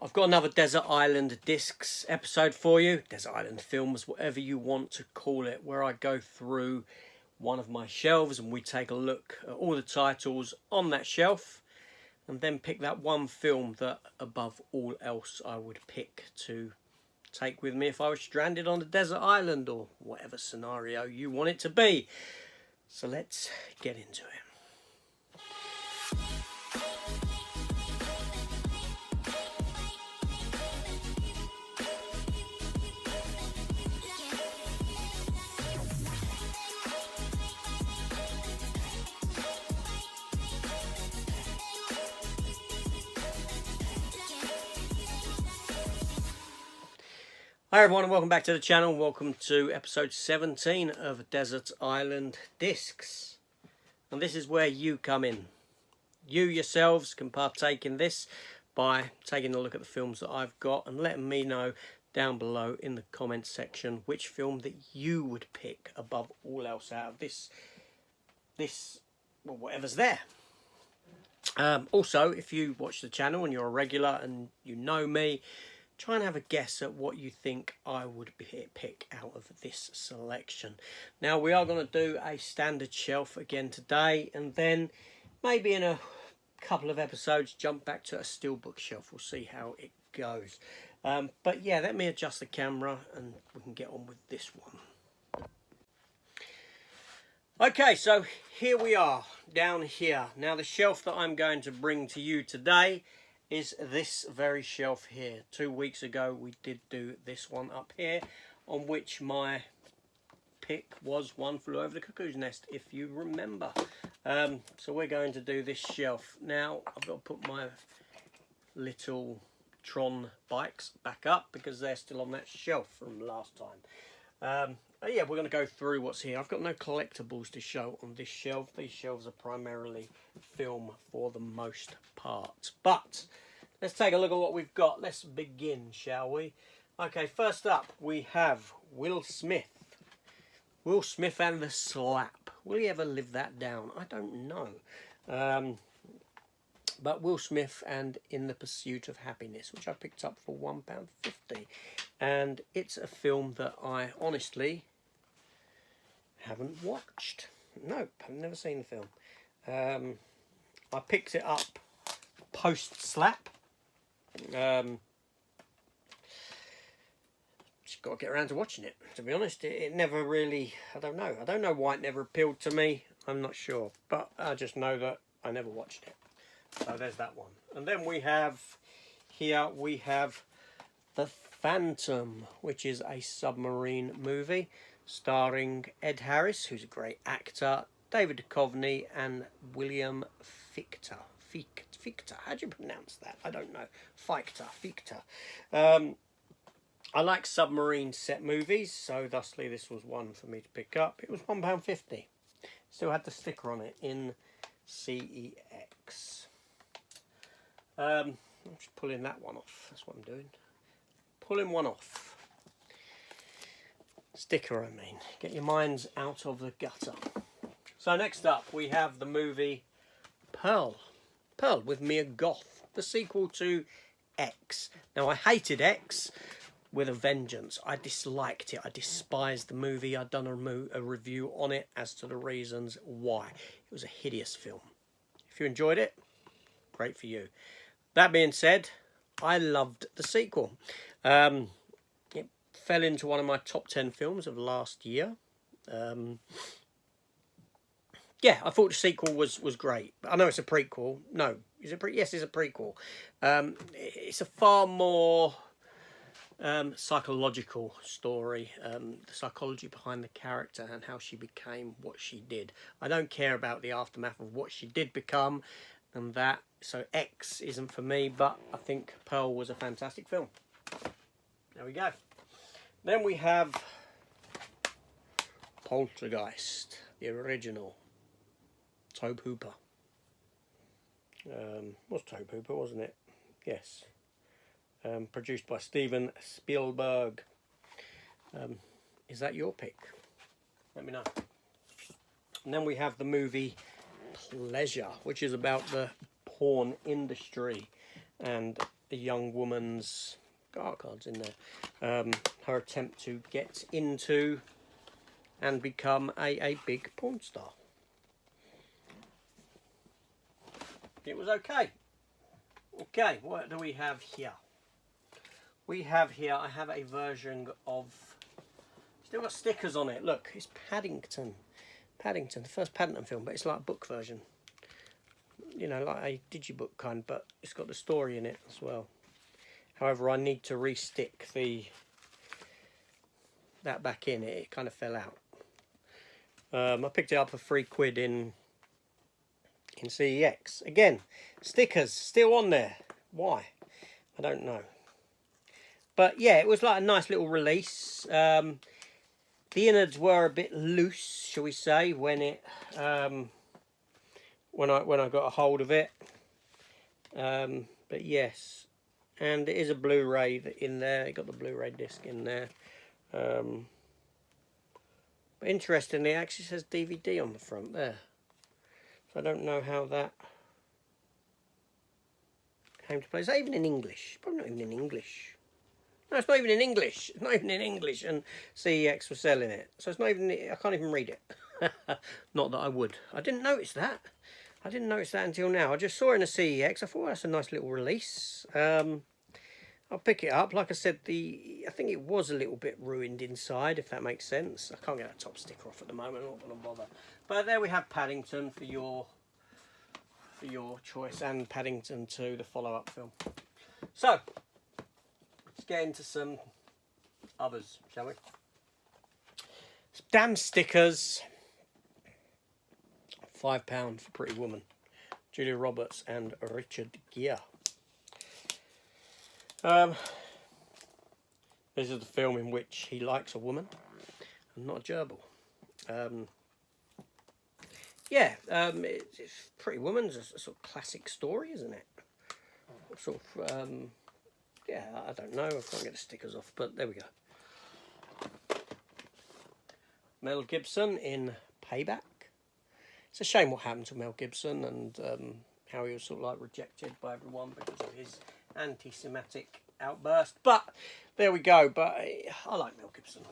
I've got another Desert Island Discs episode for you. Desert Island Films, whatever you want to call it, where I go through one of my shelves and we take a look at all the titles on that shelf and then pick that one film that above all else I would pick to take with me if I was stranded on a desert island or whatever scenario you want it to be. So let's get into it. Hi everyone and welcome back to the channel. Welcome to episode 17 of Desert Island Discs. And this is where you come in. You yourselves can partake in this by taking a look at the films that I've got and letting me know down below in the comments section which film that you would pick above all else out of this well, whatever's there. Also, if you watch the channel and you're a regular and you know me, try and have a guess at what you think I would pick out of this selection. Now, we are going to do a standard shelf again today, and then maybe in a couple of episodes jump back to a steelbook shelf. We'll see how it goes. But yeah, let me adjust the camera and we can get on with this one. Okay, so here we are, down here. Now, the shelf that I'm going to bring to you today is this very shelf here. 2 weeks ago we did do this one up here, on which my pick was One Flew Over the Cuckoo's Nest, if you remember. So we're going to do this shelf. Now I've got to put my little Tron bikes back up because they're still on that shelf from last time. Yeah, we're going to go through what's here. I've got no collectibles to show on this shelf. These shelves are primarily film for the most part. But let's take a look at what we've got. Let's begin, shall we? Okay, first up we have Will Smith. Will Smith and the Slap. Will he ever live that down? I don't know. But Will Smith and In the Pursuit of Happiness, which I picked up for £1.50. And it's a film that I honestly haven't watched. Nope, I've never seen the film. I picked it up post-Slap. Just got to get around to watching it, to be honest. It never really, I don't know why it never appealed to me. I'm not sure, but I just know that I never watched it. So there's that one. And then we have The Phantom, which is a submarine movie starring Ed Harris, who's a great actor, David Duchovny and William Fichtner. Fichtner, how do you pronounce that? I don't know. Fichtner. I like submarine set movies, so thusly this was one for me to pick up. It was £1.50. Still had the sticker on it in CEX. I'm just pulling that one off. That's what I'm doing. Pulling one off. Sticker, I mean. Get your minds out of the gutter. So next up, we have the movie Pearl. Pearl with Mia Goth. The sequel to X. Now, I hated X with a vengeance. I disliked it. I despised the movie. I'd done a review on it as to the reasons why. It was a hideous film. If you enjoyed it, great for you. That being said, I loved the sequel. It fell into one of my top 10 films of last year. Yeah, I thought the sequel was great. I know it's a prequel. No, is it yes, it's a prequel. It's a far more psychological story. The psychology behind the character and how she became what she did. I don't care about the aftermath of what she did become and that. So X isn't for me, but I think Pearl was a fantastic film. There we go. Then we have Poltergeist, the original. Tobe Hooper. Was Tobe Hooper, wasn't it? Yes. Produced by Steven Spielberg. Is that your pick? Let me know. And then we have the movie Pleasure, which is about the porn industry and a young woman's art cards in there. Her attempt to get into and become a big porn star. It was okay. Okay, what do we have here? We have here, I have a version of, still got stickers on it. Look, it's Paddington. Paddington, the first Paddington film, but it's like a book version. You know, like a digibook kind, but it's got the story in it as well. However, I need to re-stick that back in. It kind of fell out. I picked it up for £3 in CEX. Again, stickers still on there. Why? I don't know. But yeah, it was like a nice little release. The innards were a bit loose, shall we say, when it when I got a hold of it. But yes, and it is a Blu-ray in there. It got the Blu-ray disc in there. But interestingly, it actually says DVD on the front there. So I don't know how that came to play. Is that even in English? Probably not even in English. No, it's not even in English. It's not even in English, and CEX was selling it. So it's not even, I can't even read it. Not that I would. I didn't notice that. I didn't notice that until now. I just saw it in a CEX. I thought, well, that's a nice little release. I'll pick it up. Like I said, I think it was a little bit ruined inside, if that makes sense. I can't get that top sticker off at the moment. I'm not going to bother. But there we have Paddington for your choice, and Paddington 2, the follow-up film. So, let's get into some others, shall we? Damn stickers. £5 for Pretty Woman. Julia Roberts and Richard Gere. This is the film in which he likes a woman and not a gerbil. Yeah, it's Pretty Woman's a sort of classic story, isn't it? Sort of, yeah, I don't know. I can't get the stickers off, but there we go. Mel Gibson in Payback. It's a shame what happened to Mel Gibson, and how he was sort of like rejected by everyone because of his anti-Semitic outburst. But there we go. But I like Mel Gibson.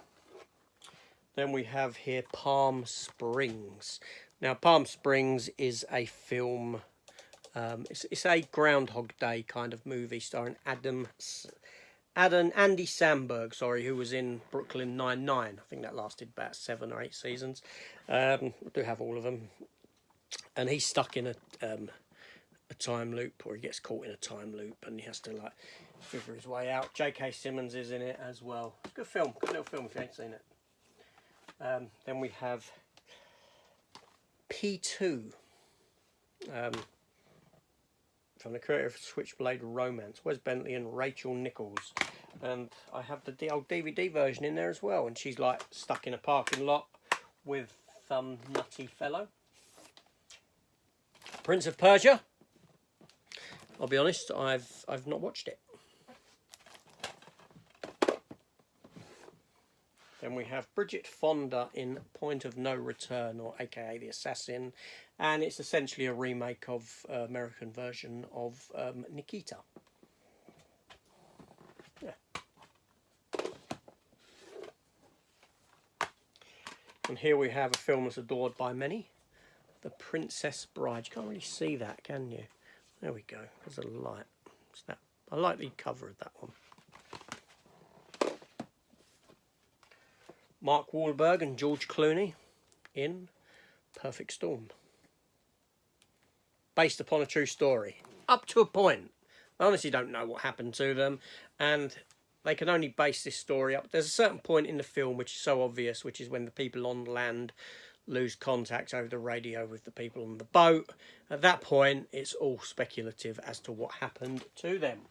Then we have here Palm Springs. Now, Palm Springs is a film. It's a Groundhog Day kind of movie starring Andy Samberg, sorry, who was in Brooklyn Nine-Nine. I think that lasted about 7 or 8 seasons. I do have all of them. And he's stuck in a time loop, or he gets caught in a time loop, and he has to like figure his way out. J.K. Simmons is in it as well. It's a good film, good little film if you ain't seen it. Then we have P2, from the creator of Switchblade Romance, Wes Bentley and Rachel Nichols. And I have the old DVD version in there as well, and she's like stuck in a parking lot with some nutty fellow. Prince of Persia. I'll be honest, I've not watched it. Then we have Bridget Fonda in Point of No Return, or aka The Assassin, and it's essentially a remake of American version of Nikita. Yeah. And here we have a film that's adored by many, The Princess Bride. You can't really see that, can you? There we go. There's a light. It's that. I like the cover of that one. Mark Wahlberg and George Clooney in Perfect Storm. Based upon a true story. Up to a point. I honestly don't know what happened to them, and they can only base this story up. There's a certain point in the film which is so obvious, which is when the people on land lose contact over the radio with the people on the boat. At that point, it's all speculative as to what happened to them.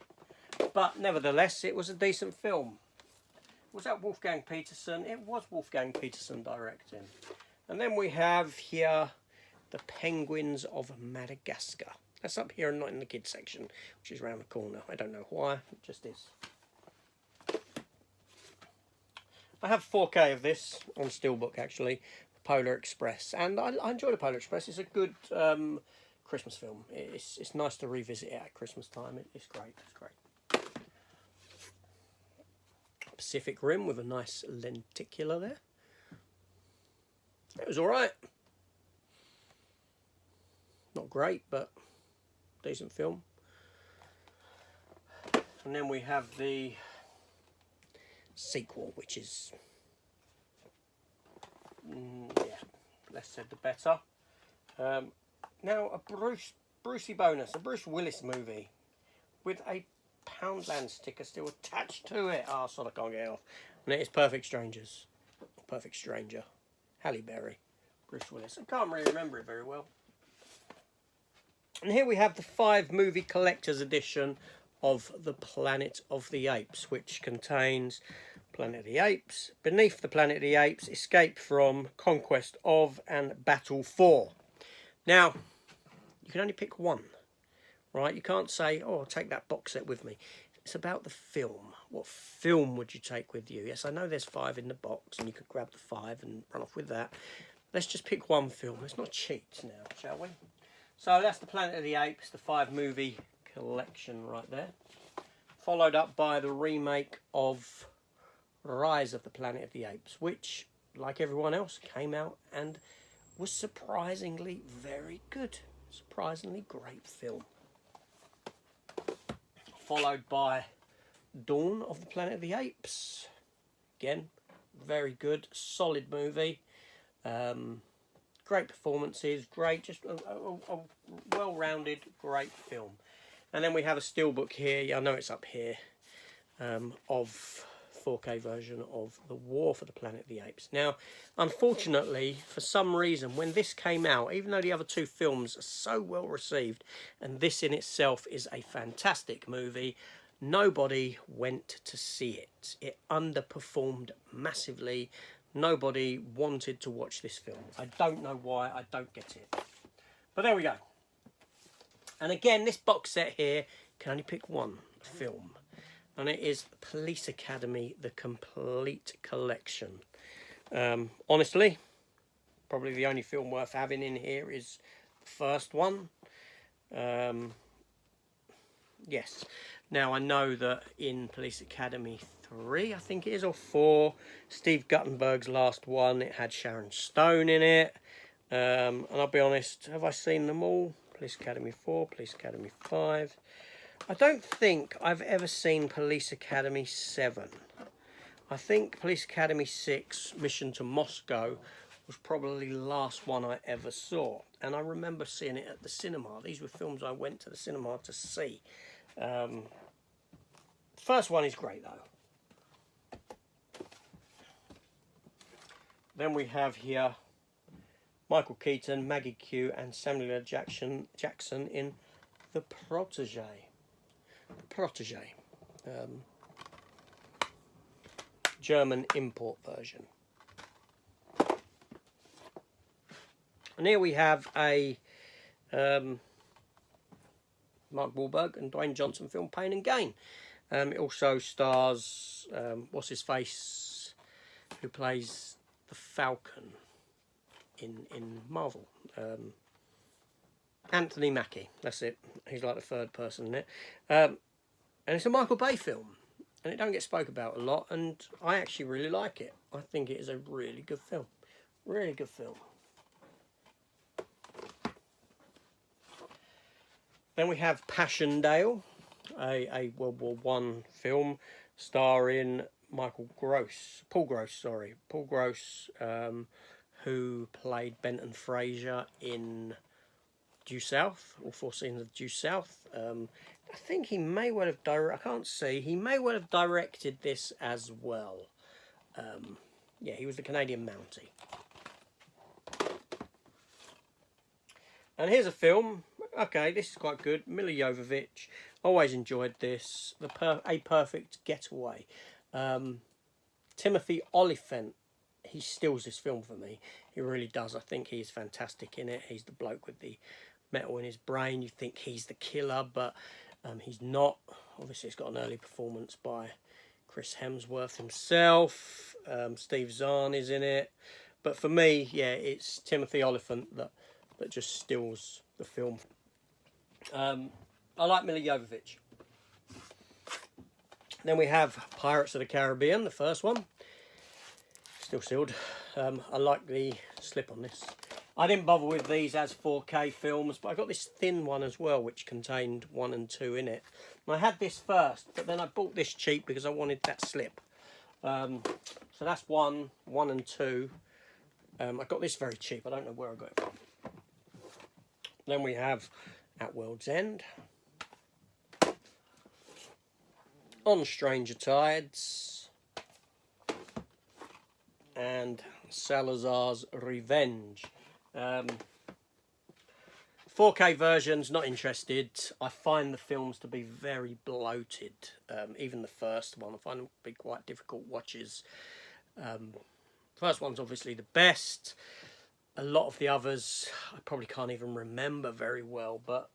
But nevertheless, it was a decent film. Was that Wolfgang Petersen? It was Wolfgang Petersen directing. And then we have here The Penguins of Madagascar. That's up here and not in the kids section, which is around the corner. I don't know why, it just is. I have 4K of this on Steelbook, actually. Polar Express, and I enjoy the Polar Express. It's a good Christmas film. It's nice to revisit it at Christmas time. It's great. It's great. Pacific Rim with a nice lenticular there. It was alright. Not great, but decent film. And then we have the sequel, which is, yeah, less said the better. Now a Brucey bonus, a Bruce Willis movie with a Poundland sticker still attached to it. Oh, so I can't get it off. And it is Perfect Strangers. Perfect Stranger. Halle Berry. Bruce Willis. I can't really remember it very well. And here we have the 5-movie collector's edition of the Planet of the Apes, which contains Planet of the Apes, Beneath the Planet of the Apes, Escape from, Conquest of, and Battle for. Now, you can only pick one, right? You can't say, oh, I'll take that box set with me. It's about the film. What film would you take with you? Yes, I know there's 5 in the box, and you could grab the 5 and run off with that. Let's just pick one film. Let's not cheat now, shall we? So that's the Planet of the Apes, the 5-movie collection right there. Followed up by the remake of Rise of the Planet of the Apes, which, like everyone else, came out and was surprisingly very good. Surprisingly great film. Followed by Dawn of the Planet of the Apes. Again, very good, solid movie. Great performances, great, just a well-rounded, great film. And then we have a steelbook here, yeah, I know it's up here, of 4K version of The War for the Planet of the Apes. Now, unfortunately, for some reason, when this came out, even though the other 2 films are so well received, and this in itself is a fantastic movie, nobody went to see it. It underperformed massively. Nobody wanted to watch this film. I don't know why, I don't get it. But there we go. And again, this box set here can only pick one film. And it is Police Academy, the complete collection. Honestly, probably the only film worth having in here is the first one. Yes. Now, I know that in Police Academy 3, I think it is, or 4, Steve Guttenberg's last one, it had Sharon Stone in it. And I'll be honest, have I seen them all? Police Academy 4, Police Academy 5. I don't think I've ever seen Police Academy 7. I think Police Academy 6, Mission to Moscow, was probably the last one I ever saw. And I remember seeing it at the cinema. These were films I went to the cinema to see. The first one is great, though. Then we have here Michael Keaton, Maggie Q, and Samuel L. Jackson in The Protégé. The Protégé. German import version. And here we have a Mark Wahlberg and Dwayne Johnson film, Pain and Gain. It also stars, what's his face, who plays the Falcon in Marvel. Anthony Mackie, that's it. He's like the third person in it. And it's a Michael Bay film. And it don't get spoke about a lot. And I actually really like it. I think it is a really good film. Really good film. Then we have Passchendaele, a World War I film starring Paul Gross, who played Benton Fraser in Due South, all 4 scenes of Due South. I think he may well have he may well have directed this as well. Yeah, he was the Canadian Mountie. And here's a film. Okay, this is quite good. Milla Jovovich. Always enjoyed this. A Perfect Getaway. Timothy Olyphant. He steals this film for me. He really does. I think he's fantastic in it. He's the bloke with the metal in his brain. You think he's the killer, but he's not. Obviously, it's got an early performance by Chris Hemsworth himself. Steve Zahn is in it. But for me, yeah, it's Timothy Olyphant that just steals the film. I like Milla Jovovich. Then we have Pirates of the Caribbean, the first one. Still sealed. I like the slip on this. I didn't bother with these as 4K films, but I got this thin one as well, which contained 1 and 2 in it. And I had this first, but then I bought this cheap because I wanted that slip. So that's 1 and 2. I got this very cheap. I don't know where I got it from. Then we have At World's End. On Stranger Tides. And Salazar's Revenge. 4K versions, not interested. I find the films to be very bloated. Even the first one, I find them to be quite difficult watches. First one's obviously the best. A lot of the others I probably can't even remember very well, but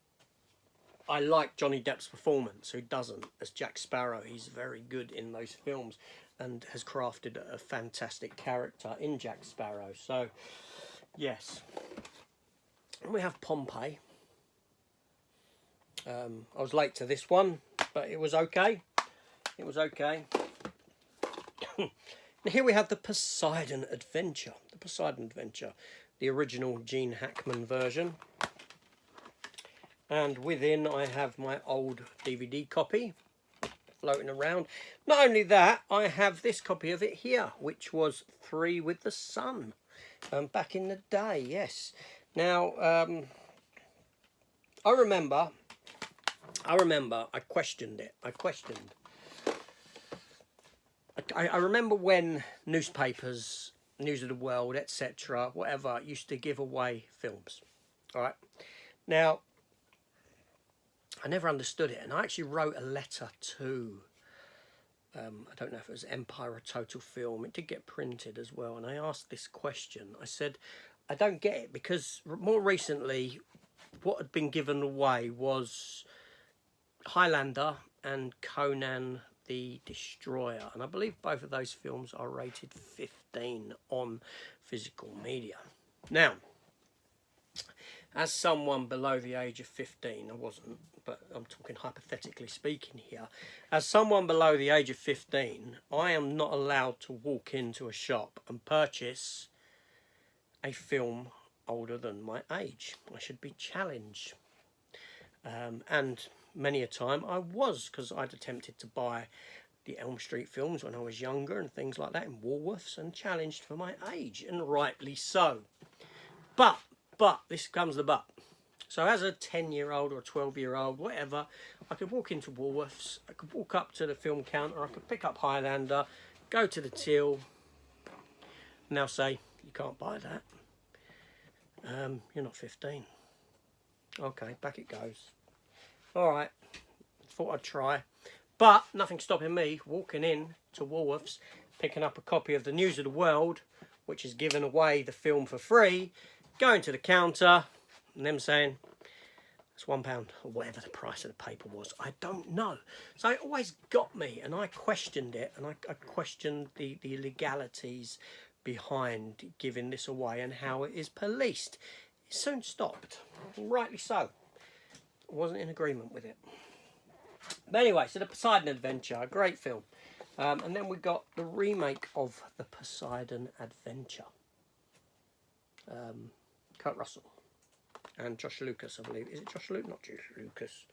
I like Johnny Depp's performance. Who doesn't? As Jack Sparrow, he's very good in those films and has crafted a fantastic character in Jack Sparrow. So, yes. And we have Pompeii. I was late to this one, but it was okay. It was okay. And here we have the Poseidon Adventure. The Poseidon Adventure. The original Gene Hackman version. And within I have my old DVD copy floating around. Not only that, I have this copy of it here, which was Three with the Sun. Back in the day, yes. Now, I remember I questioned it. I remember when newspapers, News of the World, etc., whatever, used to give away films. All right. Now, I never understood it, and I actually wrote a letter to, I don't know if it was Empire or Total Film. It did get printed as well, and I asked this question. I said, I don't get it, because more recently, what had been given away was Highlander and Conan the Destroyer, and I believe both of those films are rated 15 on physical media. Now, as someone below the age of 15, I wasn't, but I'm talking hypothetically speaking here, as someone below the age of 15, I am not allowed to walk into a shop and purchase a film older than my age. I should be challenged. And many a time I was, because I'd attempted to buy the Elm Street films when I was younger and things like that in Woolworths, and challenged for my age, and rightly so. But this comes the but. So as a 10-year-old or a 12-year-old, whatever, I could walk into Woolworths, I could walk up to the film counter, I could pick up Highlander, go to the till, and they'll say, you can't buy that. You're not 15. Okay, back it goes. Alright, thought I'd try. But nothing stopping me walking in to Woolworths, picking up a copy of the News of the World, which is giving away the film for free, going to the counter, and them saying, it's £1, or whatever the price of the paper was. I don't know. So it always got me, and I questioned it, and I questioned the legalities behind giving this away and how it is policed. It soon stopped, and rightly so. I wasn't in agreement with it. But anyway, so the Poseidon Adventure, a great film. And then we got the remake of the Poseidon Adventure. Kurt Russell and Josh Lucas, I believe. Is it Josh Lucas? Not Josh Lucas.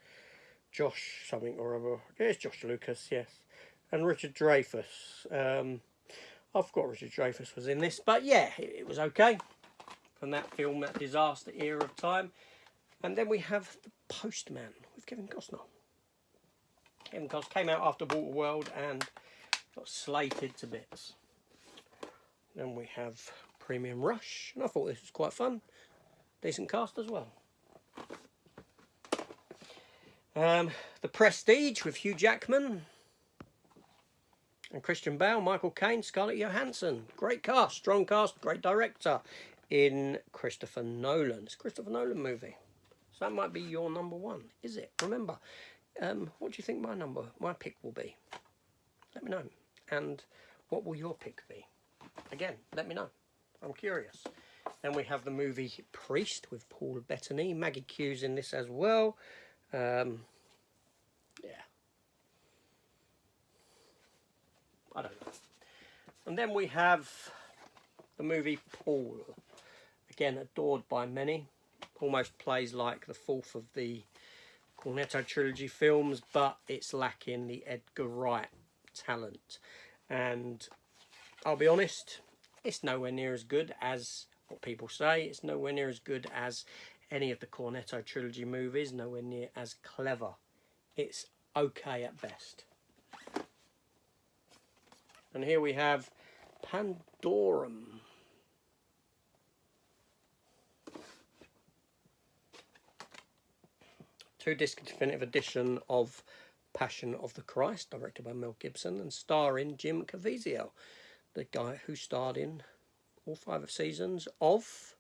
Josh something or other. Yeah, it's Josh Lucas, yes. And Richard Dreyfuss. I forgot Richard Dreyfuss was in this. But yeah, it was okay. From that film, that disaster era of time. And then we have The Postman with Kevin Costner. Kevin Costner came out after Waterworld and got slated to bits. Then we have Premium Rush, and I thought this was quite fun. Decent cast as well. The Prestige with Hugh Jackman and Christian Bale, Michael Caine, Scarlett Johansson. Great cast, strong cast, great director in Christopher Nolan. It's a Christopher Nolan movie. So that might be your number one, is it? Remember, what do you think my pick will be? Let me know. And what will your pick be? Again, let me know. I'm curious. Then we have the movie Priest with Paul Bettany. Maggie Q's in this as well. Yeah. I don't know. And then we have the movie Paul. Again, adored by many. Almost plays like the fourth of the Cornetto trilogy films, but it's lacking the Edgar Wright talent. And I'll be honest, it's nowhere near as good as what people say. It's nowhere near as good as any of the Cornetto trilogy movies. Nowhere near as clever. It's okay at best. And here we have Pandorum. Two-disc definitive edition of Passion of the Christ, directed by Mel Gibson and starring Jim Caviezel, the guy who starred in all 5 seasons of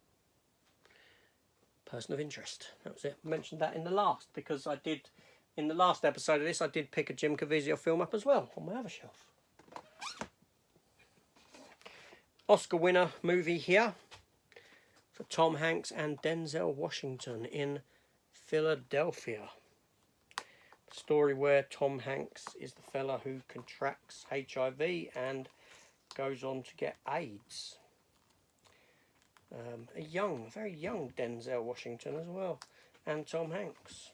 Person of Interest. That was it. I mentioned that in the last, because I did, in the last episode of this, I did pick a Jim Caviezel film up as well on my other shelf. Oscar winner movie here for Tom Hanks and Denzel Washington in Philadelphia. Story where Tom Hanks is the fella who contracts HIV and goes on to get AIDS. A very young Denzel Washington as well, and Tom Hanks.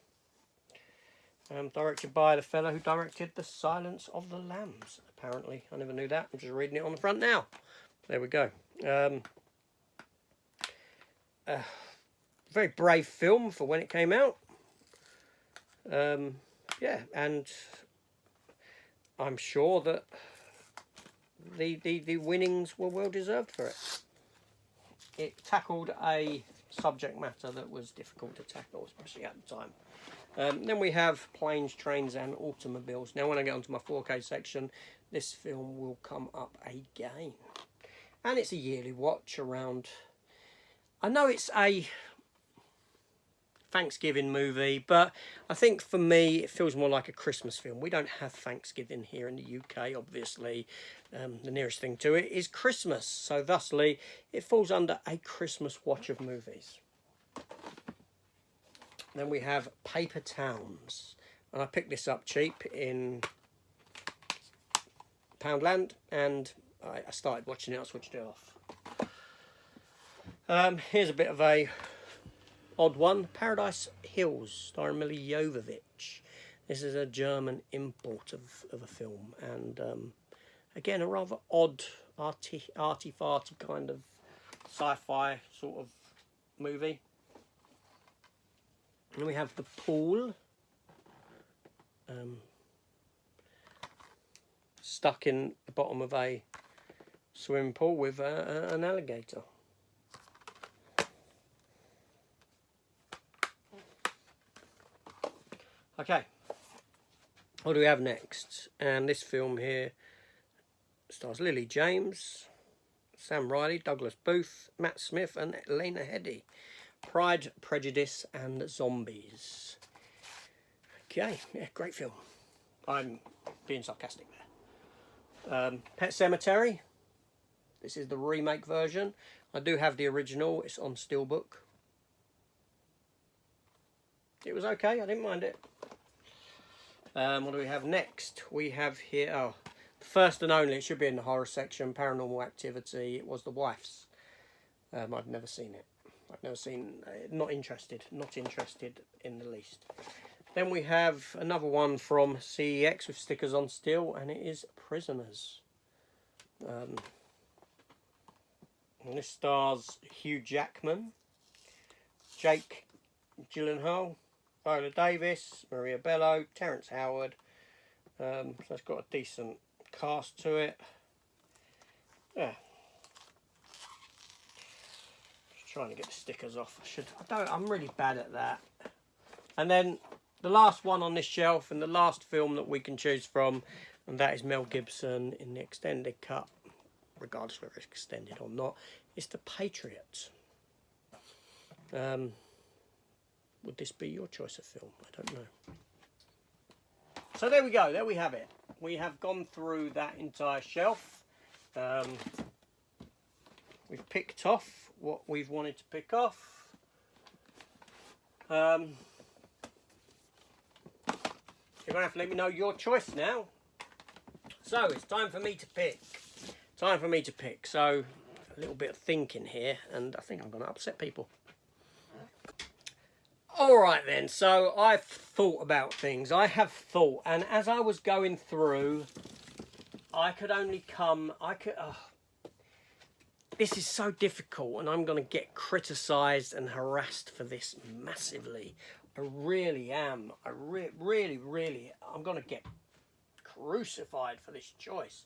Directed by the fella who directed The Silence of the Lambs, apparently. I never knew that. I'm just reading it on the front now. There we go. Very brave film for when it came out. Yeah, and I'm sure that the winnings were well deserved for it. It tackled a subject matter that was difficult to tackle, especially at the time. Then we have Planes, Trains and Automobiles. Now when I get onto my 4K section, this film will come up again. And it's a yearly watch around... I know it's a Thanksgiving movie, but I think for me it feels more like a Christmas film. We don't have Thanksgiving here in the UK, obviously. The nearest thing to it is Christmas, so thusly it falls under a Christmas watch of movies. Then we have Paper Towns, and I picked this up cheap in Poundland, and I started watching it. I switched it off. Here's a bit of a odd one. Paradise Hills, starring Milla Jovovich. This is a German import of a film, and again a rather odd, arty-farty kind of sci-fi sort of movie. And we have The Pool. Stuck in the bottom of a swimming pool with an alligator. Okay, what do we have next? And this film here stars Lily James, Sam Riley, Douglas Booth, Matt Smith and Lena Headey. Pride, Prejudice and Zombies. Okay, yeah, great film. I'm being sarcastic there. Pet Sematary. This is the remake version. I do have the original. It's on Steelbook. It was okay. I didn't mind it. What do we have next? We have here... Oh, the first and only. It should be in the horror section. Paranormal Activity. It was The Wife's. I've never seen it. I've never seen... not interested in the least. Then we have another one from CEX with stickers on steel, and it is Prisoners. And this stars Hugh Jackman, Jake Gyllenhaal, Viola Davis, Maria Bello, Terrence Howard. So it's got a decent cast to it. Yeah. Just trying to get the stickers off. I'm really bad at that. And then the last one on this shelf, and the last film that we can choose from, and that is Mel Gibson in the extended cut, regardless whether it's extended or not, is The Patriot. Would this be your choice of film? I don't know. So there we go. There we have it. We have gone through that entire shelf. We've picked off what we've wanted to pick off. You're going to have to let me know your choice now. So so it's time for me to pick. Time for me to pick. So a little bit of thinking here, and I think I'm going to upset people. All right then, so I've thought about things. I have thought, and as I was going through, I could only come, this is so difficult, and I'm going to get criticised and harassed for this massively. I really am. I really, I'm going to get crucified for this choice.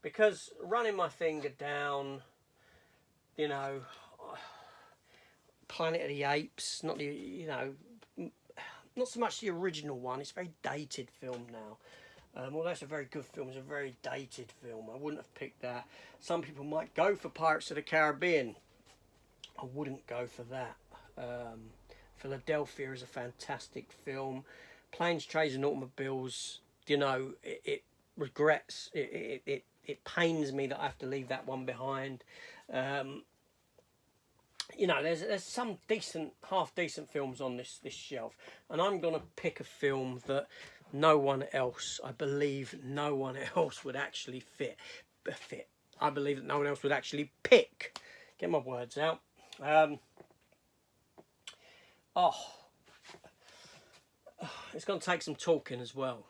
Because running my finger down, you know, Planet of the Apes, not the, you know, not so much the original one. It's a very dated film now. Although it's a very good film, it's a very dated film. I wouldn't have picked that. Some people might go for Pirates of the Caribbean. I wouldn't go for that. Philadelphia is a fantastic film. Planes, Trains and Automobiles, you know, it pains me that I have to leave that one behind. You know, there's some decent, half decent films on this shelf, and I'm gonna pick a film that no one else, I believe, no one else would actually fit. I believe that no one else would actually pick. Get my words out. It's gonna take some talking as well.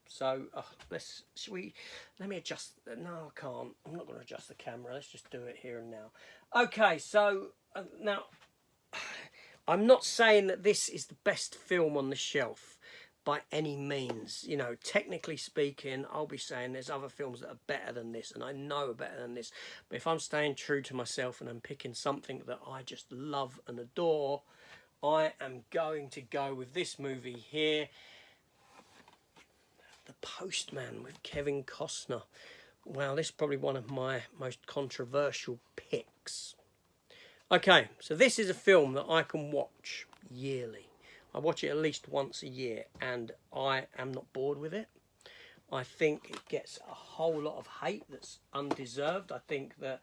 So let me adjust. No, I can't. I'm not going to adjust the camera. Let's just do it here and now. Okay, so now I'm not saying that this is the best film on the shelf by any means. You know, technically speaking, I'll be saying there's other films that are better than this, and I know are better than this. But if I'm staying true to myself and I'm picking something that I just love and adore, I am going to go with this movie here. The Postman with Kevin Costner. Wow, this is probably one of my most controversial picks. Okay, so this is a film that I can watch yearly. I watch it at least once a year, and I am not bored with it. I think it gets a whole lot of hate that's undeserved. I think that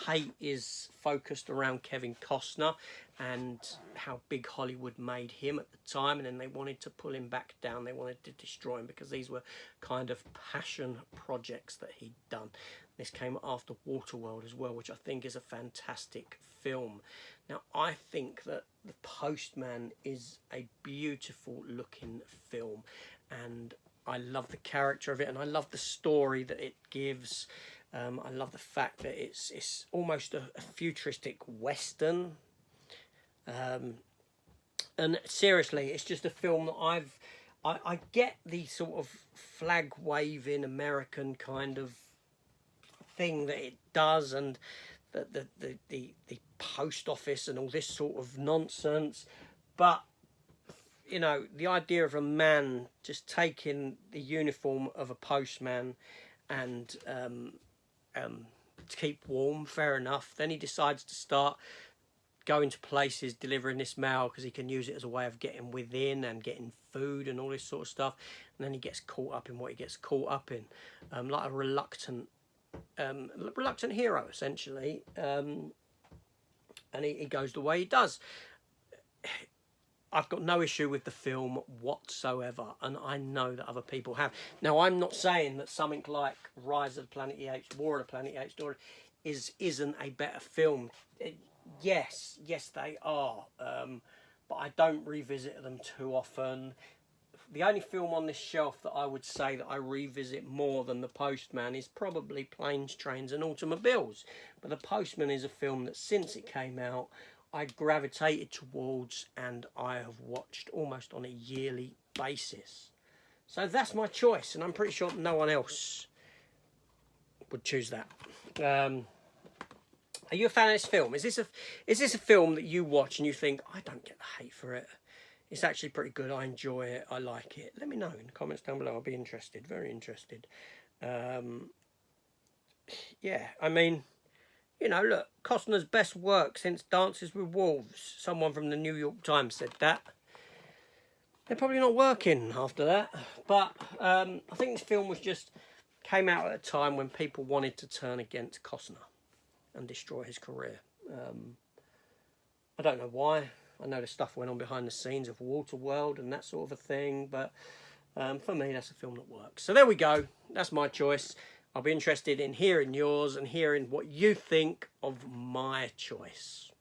hate is focused around Kevin Costner and how big Hollywood made him at the time, and then they wanted to pull him back down. They wanted to destroy him because these were kind of passion projects that he'd done. This came after Waterworld as well, which I think is a fantastic film. Now, I think that The Postman is a beautiful looking film, and I love the character of it, and I love the story that it gives. I love the fact that it's almost a futuristic Western. And seriously, it's just a film that I get the sort of flag waving American kind of thing that it does, and the post office and all this sort of nonsense, but you know, the idea of a man just taking the uniform of a postman and to keep warm, fair enough. Then he decides to start going to places delivering this mail because he can use it as a way of getting within and getting food and all this sort of stuff. And then he gets caught up in what he gets caught up in, like a reluctant hero, essentially. And he goes the way he does. I've got no issue with the film whatsoever, and I know that other people have. Now, I'm not saying that something like Rise of the Planet of the Apes, War of the Planet of the Apes isn't a better film. Yes, they are, but I don't revisit them too often. The only film on this shelf that I would say that I revisit more than The Postman is probably Planes, Trains and Automobiles. But The Postman is a film that since it came out, I gravitated towards and I have watched almost on a yearly basis. So that's my choice, and I'm pretty sure no one else would choose that. Are you a fan of this film? Is this a film that you watch and you think, I don't get the hate for it? It's actually pretty good. I enjoy it. I like it. Let me know in the comments down below. I'll be interested. Very interested. Yeah, I mean, you know, look, Costner's best work since Dances with Wolves. Someone from the New York Times said that. They're probably not working after that. But I think this film came out at a time when people wanted to turn against Costner and destroy his career. I don't know why. I know the stuff went on behind the scenes of Waterworld and that sort of a thing, but For me, that's a film that works. So there we go. That's my choice. I'll be interested in hearing yours and hearing what you think of my choice.